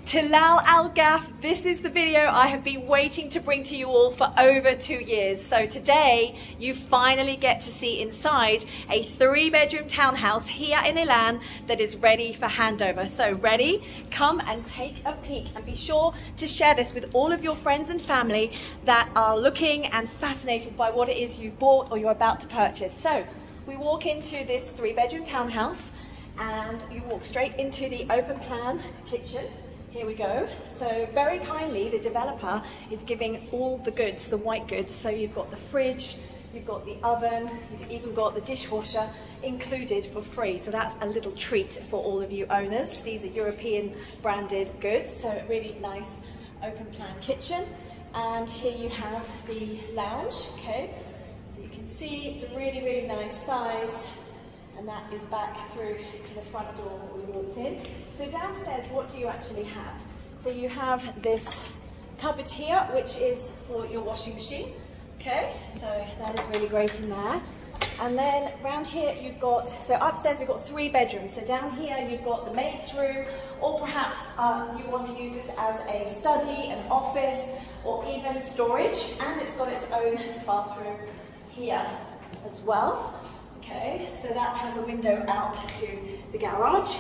Tilal Al Ghaf, this is the video I have been waiting to bring to you all for over 2 years. So today you finally get to see inside a 3-bedroom townhouse here in Elan that is ready for handover. So ready? Come and take a peek and be sure to share this with all of your friends and family that are looking and fascinated by what it is you've bought or you're about to purchase. So we walk into this 3-bedroom townhouse and you walk straight into the open plan kitchen. Here we go. So very kindly, the developer is giving all the goods, the white goods. So you've got the fridge, you've got the oven, you've even got the dishwasher included for free. So that's a little treat for all of you owners. These are European branded goods. So a really nice open plan kitchen. And here you have the lounge, okay? So you can see it's a really, really nice size. And that is back through to the front door that we walked in. So downstairs, what do you actually have? So you have this cupboard here, which is for your washing machine. Okay, so that is really great in there. And then around here you've got, so upstairs we've got 3 bedrooms. So down here you've got the maid's room, or perhaps you want to use this as a study, an office, or even storage. And it's got its own bathroom here as well. Okay, so that has a window out to the garage,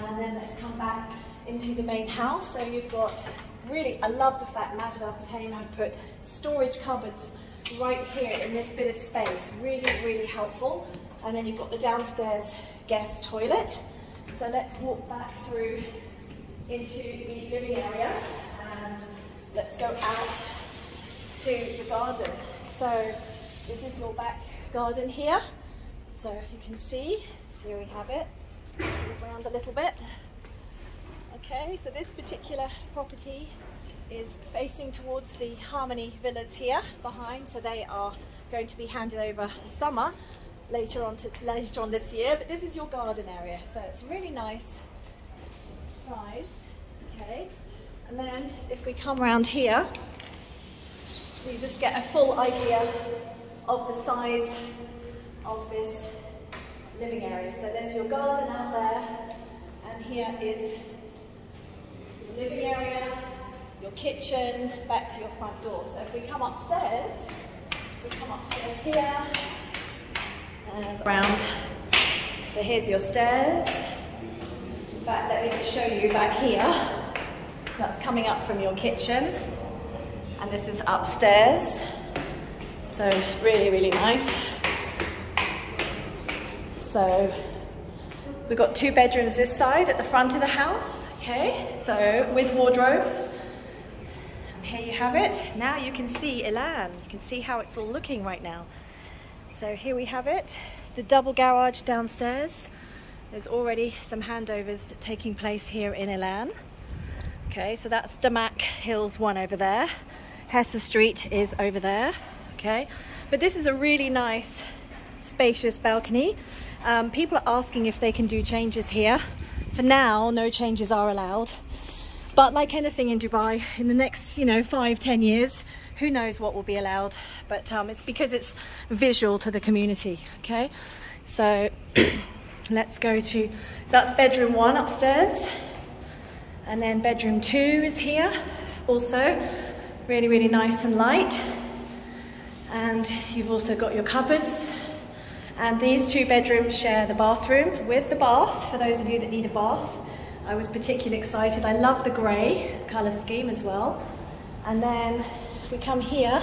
and then let's come back into the main house. So you've got really, I love the fact Majid Al Futtaim have put storage cupboards right here in this bit of space. Really, really helpful. And then you've got the downstairs guest toilet. So let's walk back through into the living area and let's go out to the garden. So this is your back garden here. So if you can see, here we have it. Let's move around a little bit. Okay, so this particular property is facing towards the Harmony Villas here behind. So they are going to be handed over this summer, later on this year. But this is your garden area, so it's really nice size. Okay, and then if we come around here, so you just get a full idea of the size of this living area. So there's your garden out there, and here is your living area, your kitchen, back to your front door. So if we come upstairs here and around. So here's your stairs. In fact, let me just show you back here. So that's coming up from your kitchen, and this is upstairs. So really, really nice. So we've got 2 bedrooms this side at the front of the house, okay? So with wardrobes. And here you have it. Now you can see Elan. You can see how it's all looking right now. So here we have it, the double garage downstairs. There's already some handovers taking place here in Elan. Okay, so that's Detached Hills 1 over there. Hesse Street is over there, okay? But this is a really nice, spacious balcony. People are asking if they can do changes here. For now, no changes are allowed. But like anything in Dubai, in the next, 5-10 years, who knows what will be allowed. But it's because it's visual to the community, okay? So let's go to, that's bedroom 1 upstairs. And then bedroom 2 is here. Also, really, really nice and light. And you've also got your cupboards. And these 2 bedrooms share the bathroom with the bath, for those of you that need a bath. I was particularly excited. I love the grey colour scheme as well. And then if we come here,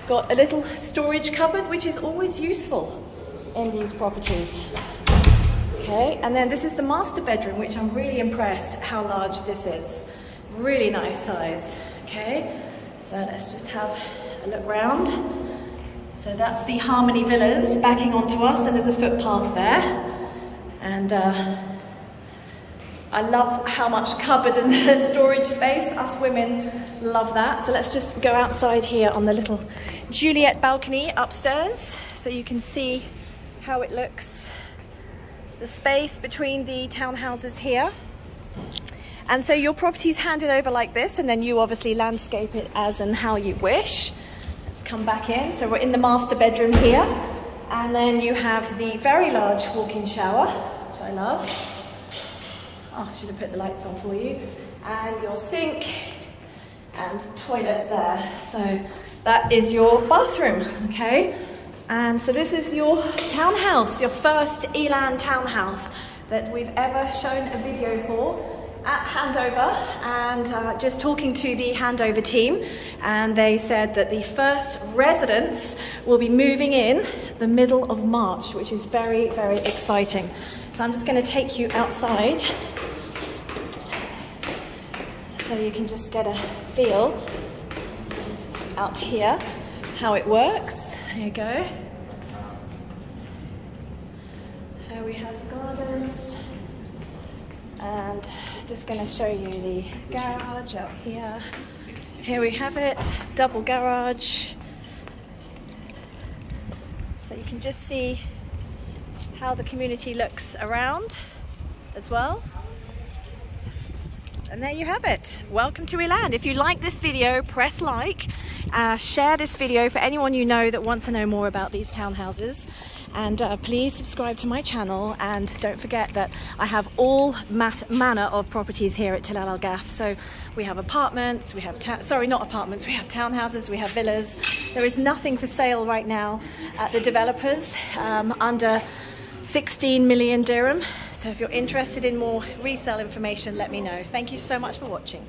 got a little storage cupboard, which is always useful in these properties. Okay, and then this is the master bedroom, which I'm really impressed how large this is. Really nice size, okay? So let's just have a look round. So that's the Harmony Villas backing onto us, and there's a footpath there. And I love how much cupboard and storage space. Us women love that. So let's just go outside here on the little Juliet balcony upstairs, so you can see how it looks. The space between the townhouses here. And so your property's handed over like this, and then you obviously landscape it as and how you wish. Let's come back in. So we're in the master bedroom here, and then you have the very large walk-in shower, which I love. Oh, I should have put the lights on for you. And your sink and toilet there. So that is your bathroom, okay? And so this is your townhouse, your first Elan townhouse that we've ever shown a video for at handover, and just talking to the handover team, and they said that the first residents will be moving in the middle of March, which is very, very exciting. So I'm just going to take you outside so you can just get a feel out here how it works. There you go. Here we have gardens, and just going to show you the garage out here. Here we have it, double garage. So you can just see how the community looks around as well. And there you have it. Welcome to Elan. If you like this video, press like. Share this video for anyone you know that wants to know more about these townhouses. And please subscribe to my channel. And don't forget that I have all manner of properties here at Tilal Al Ghaf. So we have apartments, we have, not apartments, we have townhouses, we have villas. There is nothing for sale right now at the developers under 16 million dirham. So if you're interested in more resale information, let me know. Thank you so much for watching.